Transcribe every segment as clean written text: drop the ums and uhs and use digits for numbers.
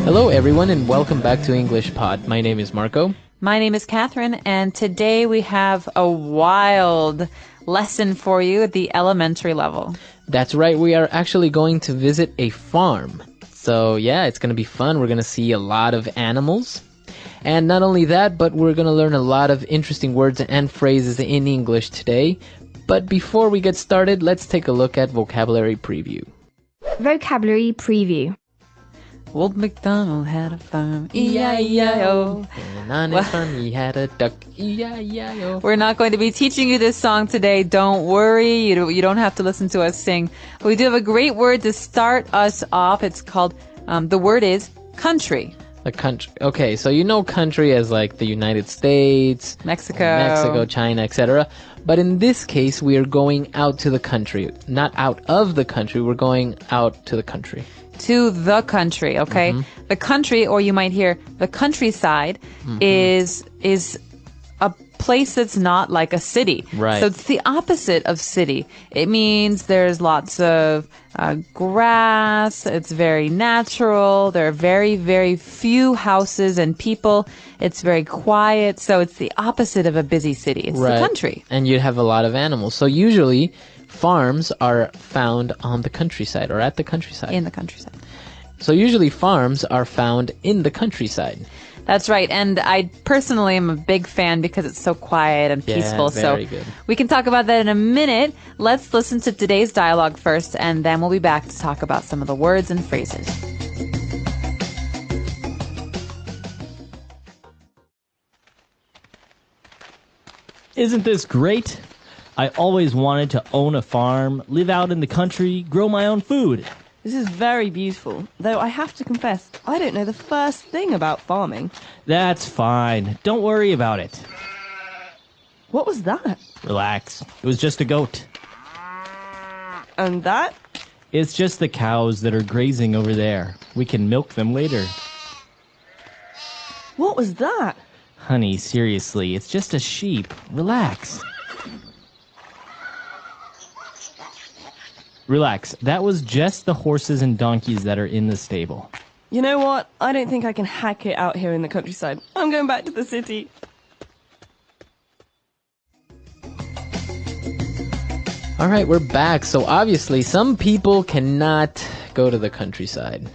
Hello everyone and welcome back to EnglishPod. My name is Marco. My name is Catherine, and today we have a wild lesson for you at the elementary level. That's right, we are actually going to visit a farm. So yeah, it's going to be fun. We're going to see a lot of animals. And not only that, but we're going to learn a lot of interesting words and phrases in English today. But before we get started, let's take a look at vocabulary preview. Vocabulary preview. Old MacDonald had a farm, E-I-E-I-O. And on his farm he had a duck, E-I-E-I-O. We're not going to be teaching you this song today. Don't worry. You don't have to listen to us sing. But we do have a great word to start us off. It's called, the word is country. The country. Okay, so you know country as like the United States, Mexico, China, etc. But in this case, we are going out to the country. Not out of the country, we're going out to the country. To the country, okay? Mm-hmm. The country, or you might hear the countryside, is a place that's not like a city. Right. So it's the opposite of city. It means there's lots of grass. It's very natural. There are very, very few houses and people. It's very quiet. So it's the opposite of a busy city. It's the country. And you have a lot of animals. So usually farms are found on the countryside or at the countryside. In the countryside. So usually farms are found in the countryside. That's right. And I personally am a big fan because it's so quiet and peaceful. Very good. We can talk about that in a minute. Let's listen to today's dialogue first, and then we'll be back to talk about some of the words and phrases. Isn't this great? I always wanted to own a farm, live out in the country, grow my own food. This is very beautiful, though I have to confess, I don't know the first thing about farming. That's fine. Don't worry about it. What was that? Relax. It was just a goat. And that? It's just the cows that are grazing over there. We can milk them later. What was that? Honey, seriously, it's just a sheep. Relax. Relax. That was just the horses and donkeys that are in the stable. You know what? I don't think I can hack it out here in the countryside. I'm going back to the city. All right, we're back. So obviously some people cannot go to the countryside.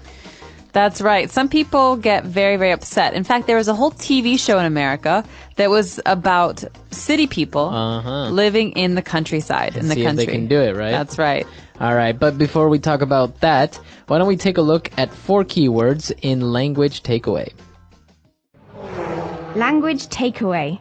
That's right. Some people get very, very upset. In fact, there was a whole TV show in America that was about city people living in the countryside, in the see country. If they can do it, right? That's right. All right, but before we talk about that, why don't we take a look at 4 keywords in language takeaway. Language takeaway.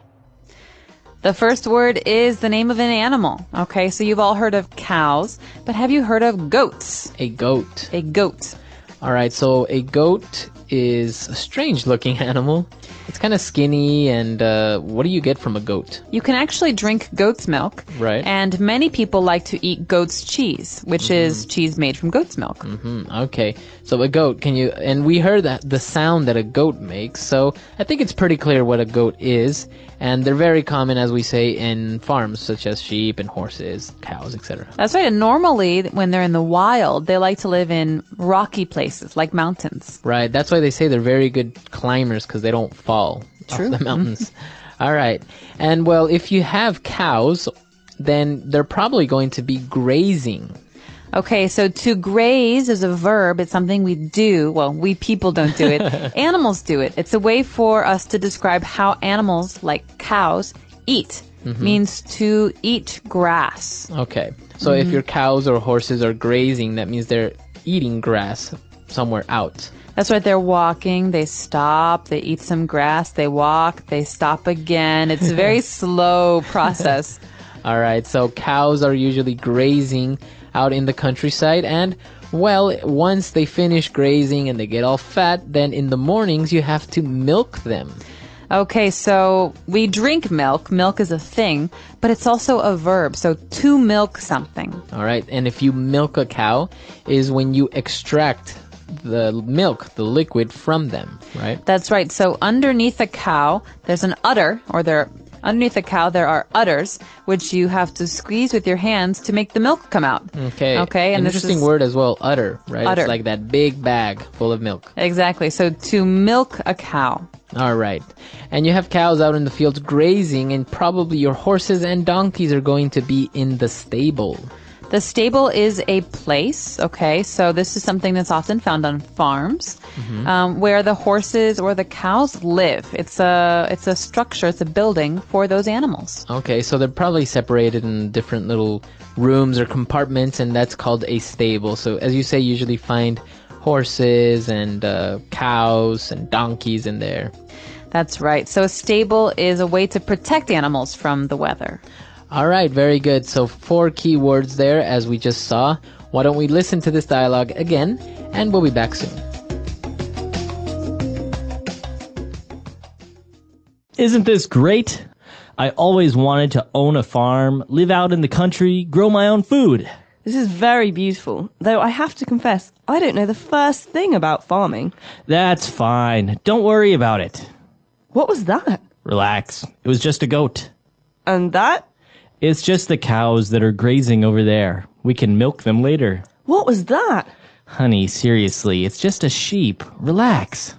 The first word is the name of an animal. Okay, so you've all heard of cows, but have you heard of goats? A goat. A goat. All right, so a goat is a strange-looking animal. It's kind of skinny, and what do you get from a goat? You can actually drink goat's milk. Right. And many people like to eat goat's cheese, which is cheese made from goat's milk. Okay, so a goat, and we heard that the sound that a goat makes, so I think it's pretty clear what a goat is, and they're very common, as we say, in farms, such as sheep and horses, cows, etc. That's right, and normally, when they're in the wild, they like to live in rocky places, like mountains. Right, that's why they say they're very good climbers, because they don't fall off the mountains. All right, and well, if you have cows, then they're probably going to be grazing. Okay, so to graze is a verb. It's something we do. Well, we people don't do it. Animals do it. It's a way for us to describe how animals, like cows, eat. Means to eat grass. Okay, so if your cows or horses are grazing, that means they're eating grass somewhere out. That's right, they're walking, they stop, they eat some grass, they walk, they stop again. It's a very slow process. All right, so cows are usually grazing out in the countryside, and well, once they finish grazing and they get all fat, then in the mornings you have to milk them. Okay, so we drink milk. Milk is a thing, but it's also a verb. So to milk something. All right, and if you milk a cow is when you extract the milk, the liquid from them, right? That's right. So underneath a cow, there's an udder, or there Underneath the cow, there are udders, which you have to squeeze with your hands to make the milk come out. Okay. Okay, and An this interesting is word as well, udder, right? Udder. It's like that big bag full of milk. exactly. So to milk a cow. All right. And you have cows out in the fields grazing, and probably your horses and donkeys are going to be in the stable. The stable is a place, okay? So this is something that's often found on farms, where the horses or the cows live. It's a structure, it's a building for those animals. Okay, so they're probably separated in different little rooms or compartments, and that's called a stable. So as you say, you usually find horses and cows and donkeys in there. That's right. So a stable is a way to protect animals from the weather. All right, very good. So 4 key words there, as we just saw. Why don't we listen to this dialogue again, and we'll be back soon. Isn't this great? I always wanted to own a farm, live out in the country, grow my own food. This is very beautiful, though I have to confess, I don't know the first thing about farming. That's fine. Don't worry about it. What was that? Relax. It was just a goat. And that? It's just the cows that are grazing over there. We can milk them later. What was that? Honey, seriously, it's just a sheep. Relax.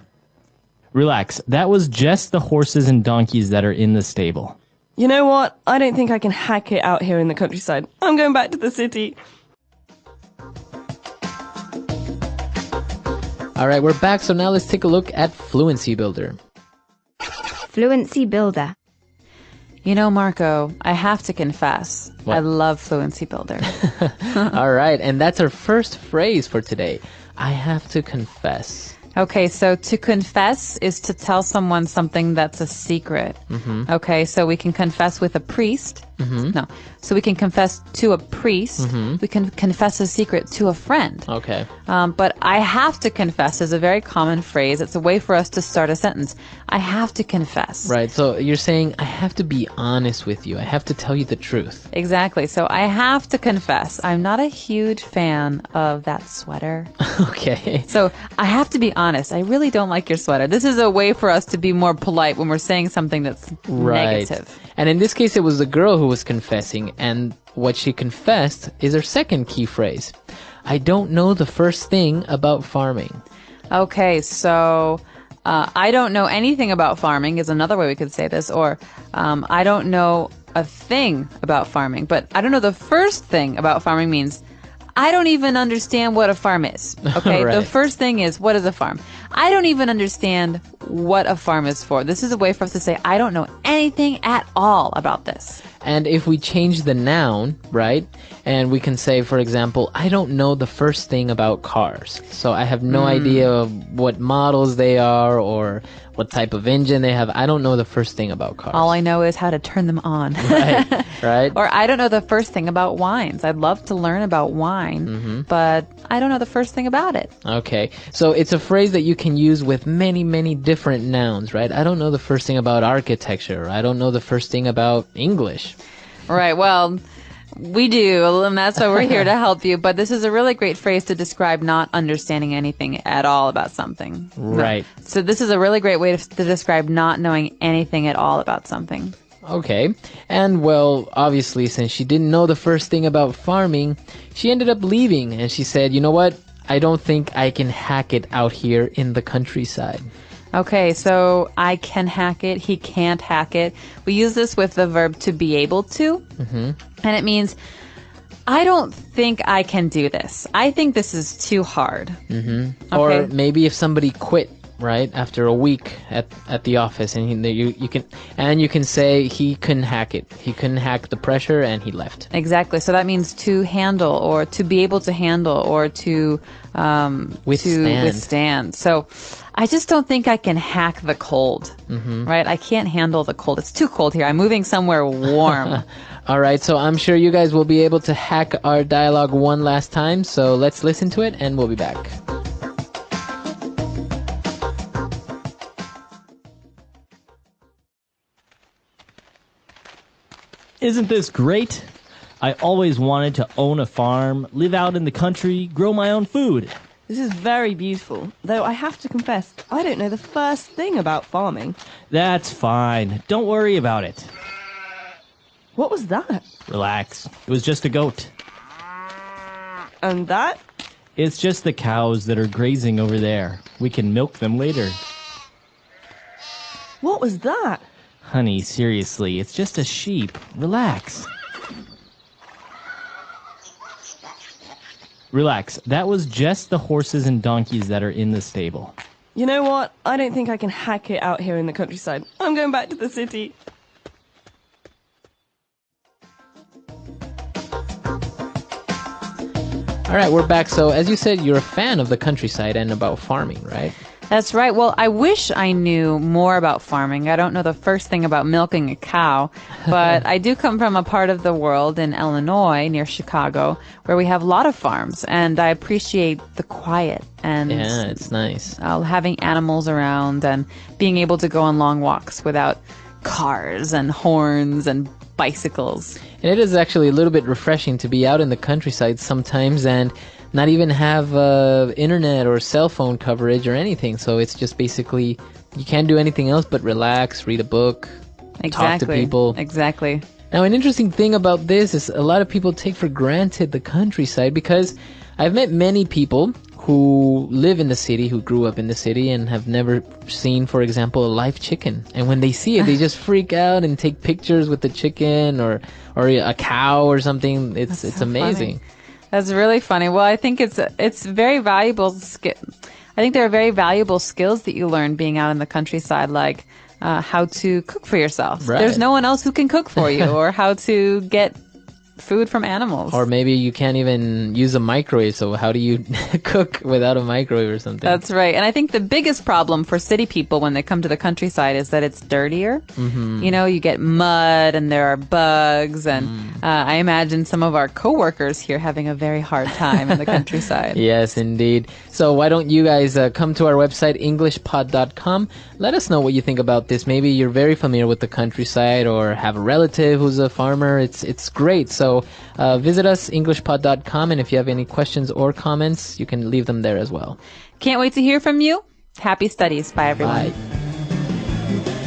Relax. That was just the horses and donkeys that are in the stable. You know what? I don't think I can hack it out here in the countryside. I'm going back to the city. All right, we're back. So now let's take a look at Fluency Builder. Fluency builder. You know, Marco, I have to confess, What? I love Fluency Builder. All right, and that's our first phrase for today. I have to confess. Okay, so to confess is to tell someone something that's a secret. Okay, so we can confess with a priest. No, so we can confess to a priest. We can confess a secret to a friend. Okay. But I have to confess is a very common phrase. It's a way for us to start a sentence. I have to confess. Right, so you're saying, I have to be honest with you. I have to tell you the truth. Exactly. So I have to confess, I'm not a huge fan of that sweater. Okay. So I have to be honest. I really don't like your sweater. This is a way for us to be more polite when we're saying something that's Right. negative. And in this case, it was the girl who was confessing, and what she confessed is her second key phrase. I don't know the first thing about farming. Okay, so I don't know anything about farming is another way we could say this, or I don't know a thing about farming, but I don't know the first thing about farming means I don't even understand what a farm is. Okay, Right. The first thing is, what is a farm? I don't even understand what a farm is for. This is a way for us to say, I don't know anything at all about this. And if we change the noun, right, and we can say, for example, I don't know the first thing about cars. So I have no idea what models they are or what type of engine they have. I don't know the first thing about cars. All I know is how to turn them on. Right, right. Or I don't know the first thing about wines. I'd love to learn about wine, but I don't know the first thing about it. Okay, so it's a phrase that you can use with many, many different nouns, right? I don't know the first thing about architecture. I don't know the first thing about English. Right, well, we do, and that's why we're here to help you. But this is a really great phrase to describe not understanding anything at all about something. Right. So this is a really great way to describe not knowing anything at all about something. Okay, and well, obviously, since she didn't know the first thing about farming, she ended up leaving, and she said, you know what? I don't think I can hack it out here in the countryside. Okay, so I can hack it, he can't hack it. We use this with the verb to be able to, and it means, I don't think I can do this. I think this is too hard. Or Okay. maybe if somebody quit, right, after a week at the office, and you can say he couldn't hack it. He couldn't hack the pressure, and he left. Exactly. So that means to handle, or to be able to handle, or to withstand. So I just don't think I can hack the cold. Right? I can't handle the cold. It's too cold here. I'm moving somewhere warm. All right, so I'm sure you guys will be able to hack our dialogue one last time. So let's listen to it, and we'll be back. Isn't this great? I always wanted to own a farm, live out in the country, grow my own food. This is very beautiful, though I have to confess, I don't know the first thing about farming. That's fine. Don't worry about it. What was that? Relax. It was just a goat. And that? It's just the cows that are grazing over there. We can milk them later. What was that? Honey, seriously, it's just a sheep. Relax. Relax. That was just the horses and donkeys that are in the stable. You know what? I don't think I can hack it out here in the countryside. I'm going back to the city. All right, we're back. So, as you said, you're a fan of the countryside and about farming, right? That's right. Well, I wish I knew more about farming. I don't know the first thing about milking a cow, but I do come from a part of the world in Illinois, near Chicago, where we have a lot of farms, and I appreciate the quiet and Yeah, it's nice. having animals around and being able to go on long walks without cars and horns and bicycles. And it is actually a little bit refreshing to be out in the countryside sometimes and not even have internet or cell phone coverage or anything. So it's just basically, you can't do anything else but relax, read a book, talk to people. Exactly. Now, an interesting thing about this is a lot of people take for granted the countryside, because I've met many people who live in the city, who grew up in the city and have never seen, for example, a live chicken. And when they see it, they just freak out and take pictures with the chicken or a cow or something. It's so amazing. funny. That's really funny. Well, I think it's very valuable I think there are very valuable skills that you learn being out in the countryside, like how to cook for yourself. Right. There's no one else who can cook for you, or how to get food from animals. Or maybe you can't even use a microwave, so how do you cook without a microwave or something? That's right. And I think the biggest problem for city people when they come to the countryside is that it's dirtier. Mm-hmm. You know, you get mud and there are bugs, and I imagine some of our coworkers here having a very hard time in the countryside. Yes, indeed. So why don't you guys come to our website, EnglishPod.com. Let us know what you think about this. Maybe you're very familiar with the countryside or have a relative who's a farmer. It's great. So visit us, EnglishPod.com, and if you have any questions or comments, you can leave them there as well. Can't wait to hear from you. Happy studies. Bye, everyone. Bye.